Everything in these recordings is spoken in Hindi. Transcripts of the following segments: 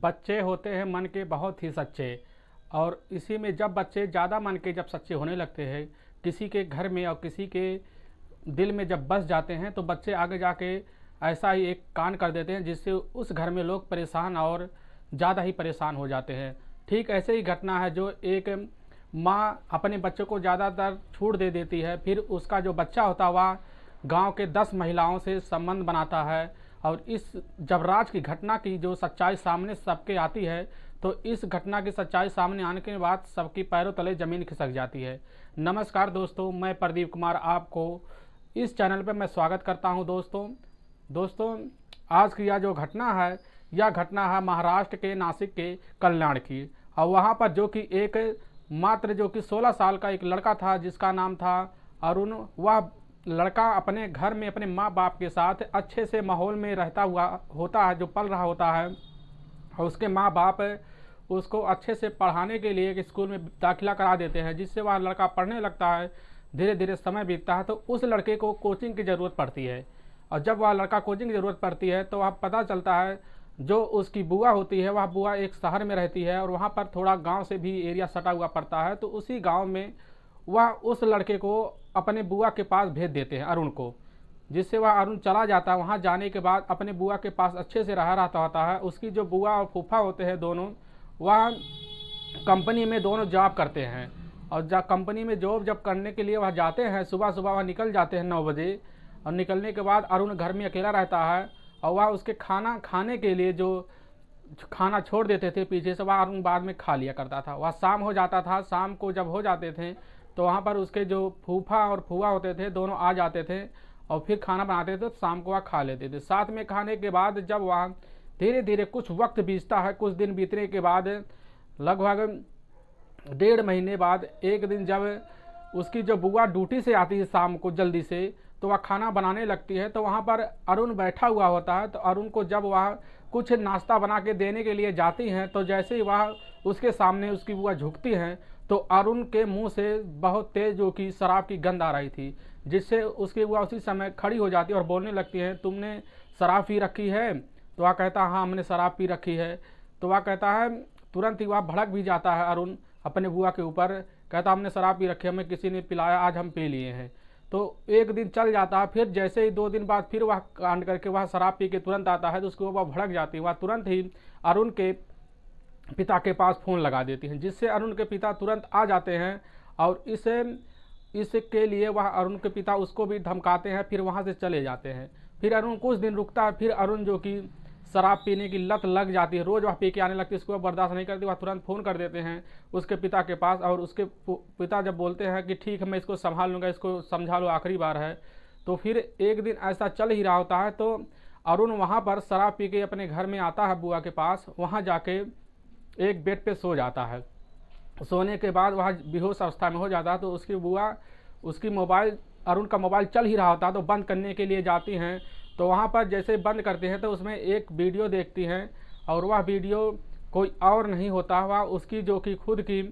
बच्चे होते हैं मन के बहुत ही सच्चे। और इसी में जब बच्चे ज़्यादा मन के जब सच्चे होने लगते हैं किसी के घर में और किसी के दिल में जब बस जाते हैं तो बच्चे आगे जाके ऐसा ही एक कांड कर देते हैं जिससे उस घर में लोग परेशान और ज़्यादा ही परेशान हो जाते हैं। ठीक ऐसे ही घटना है जो एक माँ अपने बच्चों को ज़्यादातर छूट दे देती है, फिर उसका जो बच्चा होता है वह गांव के 10 महिलाओं से संबंध बनाता है। और इस जब राज की घटना की जो सच्चाई सामने सबके आती है तो इस घटना की सच्चाई सामने आने के बाद सबकी पैरों तले ज़मीन खिसक जाती है। नमस्कार दोस्तों, मैं प्रदीप कुमार आपको इस चैनल पर मैं स्वागत करता हूं। दोस्तों आज की यह जो घटना है यह घटना है महाराष्ट्र के नासिक के कल्याण की। और वहां पर जो कि एक मात्र जो कि 16 साल का एक लड़का था जिसका नाम था अरुण। वह लड़का अपने घर में अपने माँ बाप के साथ अच्छे से माहौल में रहता हुआ होता है, जो पल रहा होता है। और उसके माँ बाप उसको अच्छे से पढ़ाने के लिए एक स्कूल में दाखिला करा देते हैं, जिससे वह लड़का पढ़ने लगता है। धीरे धीरे समय बीतता है तो उस लड़के को कोचिंग की ज़रूरत पड़ती है। और जब वह लड़का कोचिंग की ज़रूरत पड़ती है तो वह पता चलता है जो उसकी बुआ होती है वह बुआ एक शहर में रहती है और वहाँ पर थोड़ा गांव से भी एरिया सटा हुआ पड़ता है। तो उसी गांव में वह उस लड़के को अपने बुआ के पास भेज देते हैं, अरुण को, जिससे वह अरुण चला जाता है। वहाँ जाने के बाद अपने बुआ के पास अच्छे से रहा रहता होता है। उसकी जो बुआ और फूफा होते हैं दोनों, वह कंपनी में दोनों जॉब करते हैं। और जब कंपनी में जॉब जब करने के लिए वह जाते हैं, सुबह सुबह वह निकल जाते हैं 9 बजे। और निकलने के बाद अरुण घर में अकेला रहता है और वह उसके खाना खाने के लिए जो खाना छोड़ देते थे पीछे से, वह अरुण बाद में खा लिया करता था। वह शाम हो जाता था, शाम को जब हो जाते थे तो वहाँ पर उसके जो फूफा और फूआ होते थे दोनों आ जाते थे और फिर खाना बनाते थे तो शाम को वह खा लेते थे। साथ में खाने के बाद जब वह धीरे धीरे कुछ वक्त बीतता है, कुछ दिन बीतने के बाद लगभग 1.5 महीने बाद एक दिन जब उसकी जो बुआ ड्यूटी से आती है शाम को जल्दी से, तो वह खाना बनाने लगती है। तो वहाँ पर अरुण बैठा हुआ होता है। तो अरुण को जब वह कुछ नाश्ता बना के देने के लिए जाती हैं तो जैसे ही वह उसके सामने उसकी बुआ झुकती हैं तो अरुण के मुंह से बहुत तेज जो कि शराब की गंध आ रही थी, जिससे उसकी बुआ उसी समय खड़ी हो जाती है और बोलने लगती है, तुमने शराब पी रखी है? तो वह कहता है, हाँ हमने शराब पी रखी है। तो वह कहता है, तुरंत ही वह भड़क भी जाता है अरुण अपने बुआ के ऊपर, कहता हमने शराब पी रखी है, हमें किसी ने पिलाया, आज हम पी लिए हैं। तो एक दिन चल जाता है, फिर जैसे ही 2 दिन बाद फिर वह कांड करके वह शराब पी के तुरंत आता है तो उसको वह भड़क जाती है। वह तुरंत ही अरुण के पिता के पास फ़ोन लगा देती हैं, जिससे अरुण के पिता तुरंत आ जाते हैं। और इसके लिए वह अरुण के पिता उसको भी धमकाते हैं, फिर वहाँ से चले जाते हैं। फिर अरुण कुछ दिन रुकता है, फिर अरुण जो कि शराब पीने की लत लग जाती है, रोज़ वह पी के आने लगती है, इसको वह बर्दाश्त नहीं करती। वह तुरंत फ़ोन कर देते हैं उसके पिता के पास और उसके पिता जब बोलते हैं कि ठीक है मैं इसको संभाल लूँगा, इसको समझा लो, आखिरी बार है। तो फिर एक दिन ऐसा चल ही रहा होता है तो अरुण वहाँ पर शराब पी के अपने घर में आता है बुआ के पास। वहाँ जाके एक बेड पे सो जाता है। सोने के बाद वह बेहोश अवस्था में हो जाता है। तो उसकी बुआ उसकी मोबाइल, अरुण का मोबाइल चल ही रहा होता है तो बंद करने के लिए जाती हैं। तो वहाँ पर जैसे बंद करते हैं तो उसमें एक वीडियो देखती हैं और वह वीडियो कोई और नहीं होता, वह उसकी जो कि खुद की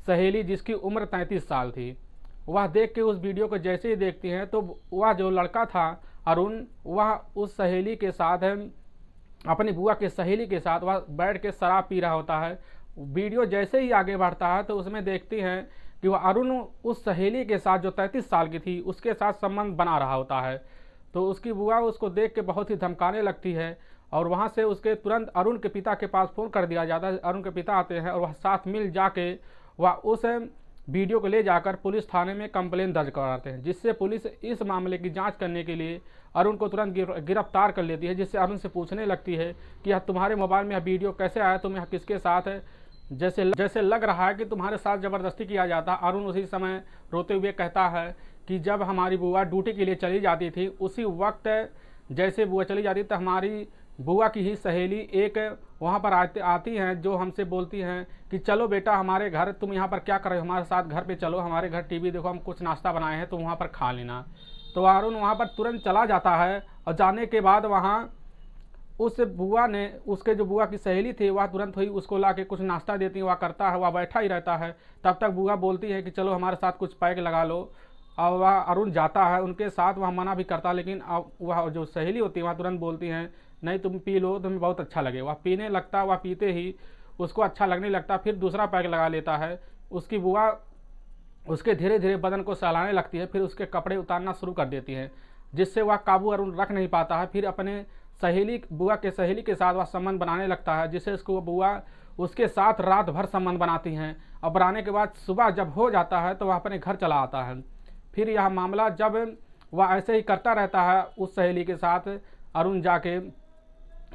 सहेली जिसकी उम्र 33 साल थी। वह देख के उस वीडियो को जैसे ही देखती हैं तो वह जो लड़का था अरुण, वह उस सहेली के साथ अपनी बुआ के सहेली के साथ वह बैठ के शराब पी रहा होता है। वीडियो जैसे ही आगे बढ़ता है तो उसमें देखती हैं कि वह अरुण उस सहेली के साथ जो 33 साल की थी उसके साथ संबंध बना रहा होता है। तो उसकी बुआ उसको देख के बहुत ही धमकाने लगती है और वहाँ से उसके तुरंत अरुण के पिता के पास फ़ोन कर दिया जाता है। अरुण के पिता आते हैं और वह साथ मिल जाके वह उस वीडियो को ले जाकर पुलिस थाने में कंप्लेन दर्ज कराते हैं, जिससे पुलिस इस मामले की जांच करने के लिए अरुण को तुरंत गिरफ्तार कर लेती है। जिससे अरुण से पूछने लगती है कि यह तुम्हारे मोबाइल में यह वीडियो कैसे आया, तुम यह किसके साथ है, जैसे लग रहा है कि तुम्हारे साथ ज़बरदस्ती किया जाता। अरुण उसी समय रोते हुए कहता है कि जब हमारी बुआ ड्यूटी के लिए चली जाती थी उसी वक्त जैसे बुआ चली जाती तो हमारी बुआ की ही सहेली एक वहाँ पर आती हैं जो हमसे बोलती हैं कि चलो बेटा हमारे घर, तुम यहाँ पर क्या कर रहे हो, हमारे साथ घर पे चलो, हमारे घर टीवी देखो, हम कुछ नाश्ता बनाए हैं, तुम वहाँ पर खा लेना। तो अरुण वहाँ पर तुरंत चला जाता है और जाने के बाद वहाँ उस बुआ ने, उसके जो बुआ की सहेली थी वह तुरंत हुई उसको ला के कुछ नाश्ता देती है, वह करता है, वह बैठा ही रहता है। तब तक बुआ बोलती है कि चलो हमारे साथ कुछ पैक लगा लो। और वह अरुण जाता है उनके साथ, वह मना भी करता है लेकिन वह जो सहेली होती है वह तुरंत बोलती हैं नहीं तुम पी लो, तुम्हें बहुत अच्छा लगे। वह पीने लगता, वह पीते ही उसको अच्छा लगने लगता, फिर दूसरा पैक लगा लेता है। उसकी बुआ उसके धीरे धीरे बदन को सहलाने लगती है, फिर उसके कपड़े उतारना शुरू कर देती है, जिससे वह काबू अरुण रख नहीं पाता है। फिर अपने बुआ के सहेली के साथ वह संबंध बनाने लगता है, जिससे उसको बुआ उसके साथ रात भर संबंध बनाती हैं। और बनाने के बाद सुबह जब हो जाता है तो वह अपने घर चला आता है। फिर यह मामला जब वह ऐसे ही करता रहता है उस सहेली के साथ, अरुण जाके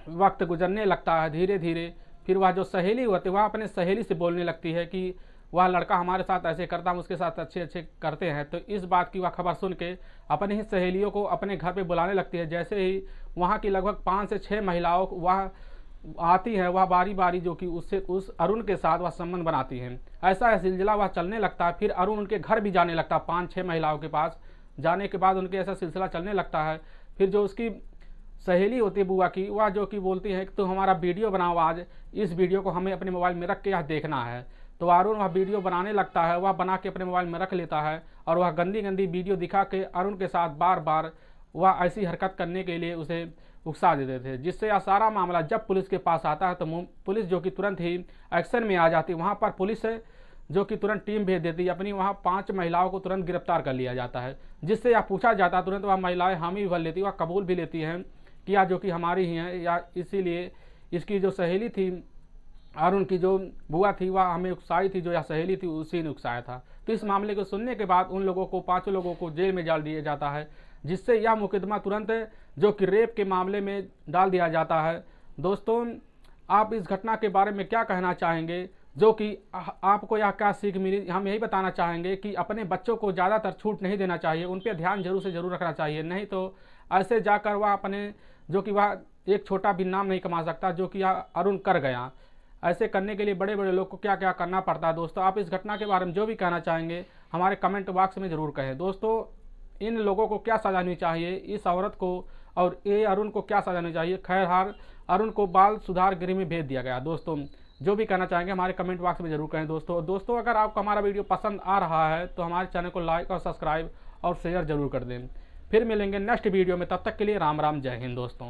वक्त गुजरने लगता है धीरे धीरे। फिर वह जो सहेली होती है वह अपने सहेली से बोलने लगती है कि वह लड़का हमारे साथ ऐसे करता, हम उसके साथ अच्छे अच्छे करते हैं। तो इस बात की वह खबर सुन के अपनी ही सहेलियों को अपने घर पे बुलाने लगती है। जैसे ही वहाँ की लगभग 5 से 6 महिलाओं वह आती हैं, वह बारी बारी जो कि उससे उस अरुण के साथ वह संबंध बनाती हैं। ऐसा सिलसिला वह चलने लगता है। फिर अरुण उनके घर भी जाने लगता है, 5-6 महिलाओं के पास जाने के बाद उनके ऐसा सिलसिला चलने लगता है। फिर जो उसकी सहेली होती है बुआ की, वह जो कि बोलती है कि तुम हमारा वीडियो बनाओ, आज इस वीडियो को हमें अपने मोबाइल में रख के यह देखना है। तो अरुण वह वीडियो बनाने लगता है, वह बना के अपने मोबाइल में रख लेता है और वह गंदी गंदी वीडियो दिखा के अरुण के साथ बार बार वह ऐसी हरकत करने के लिए उसे उकसा देते थे, जिससे यह सारा मामला जब पुलिस के पास आता है तो पुलिस जो कि तुरंत ही एक्शन में आ जाती है। वहाँ पर पुलिस जो कि तुरंत टीम भेज देती है अपनी, वहाँ 5 महिलाओं को तुरंत गिरफ्तार कर लिया जाता है, जिससे यह पूछा जाता है तुरंत वह महिलाएं हामी भर लेती, वह कबूल भी लेती हैं कि यह जो कि हमारी ही हैं, या इसीलिए इसकी जो सहेली थी अरुण की जो बुआ थी वह हमें उकसाई थी, जो यह सहेली थी उसी ने उकसाया था। तो इस मामले को सुनने के बाद उन लोगों को 5 लोगों को जेल में डाल दिया जाता है, जिससे यह मुकदमा तुरंत जो कि रेप के मामले में डाल दिया जाता है। दोस्तों, आप इस घटना के बारे में क्या कहना चाहेंगे, जो कि आपको यह क्या सीख मिली? हम यही बताना चाहेंगे कि अपने बच्चों को ज़्यादातर छूट नहीं देना चाहिए, उन पर ध्यान जरूर से जरूर रखना चाहिए, नहीं तो ऐसे जाकर वह अपने जो कि वह एक छोटा भी नाम नहीं कमा सकता, जो कि यह अरुण कर गया। ऐसे करने के लिए बड़े बड़े लोग को क्या क्या करना पड़ता है। दोस्तों, आप इस घटना के बारे में जो भी कहना चाहेंगे हमारे कमेंट बॉक्स में ज़रूर कहें। दोस्तों, इन लोगों को क्या सजा होनी चाहिए, इस औरत को और ये अरुण को क्या सजा होनी चाहिए? खैर, अरुण को बाल सुधार गृह में भेज दिया गया। दोस्तों, जो भी कहना चाहेंगे हमारे कमेंट बॉक्स में जरूर कहें। दोस्तों, अगर आपको हमारा वीडियो पसंद आ रहा है तो हमारे चैनल को लाइक और सब्सक्राइब और शेयर जरूर कर दें। फिर मिलेंगे नेक्स्ट वीडियो में, तब तक के लिए राम राम, जय हिंद दोस्तों।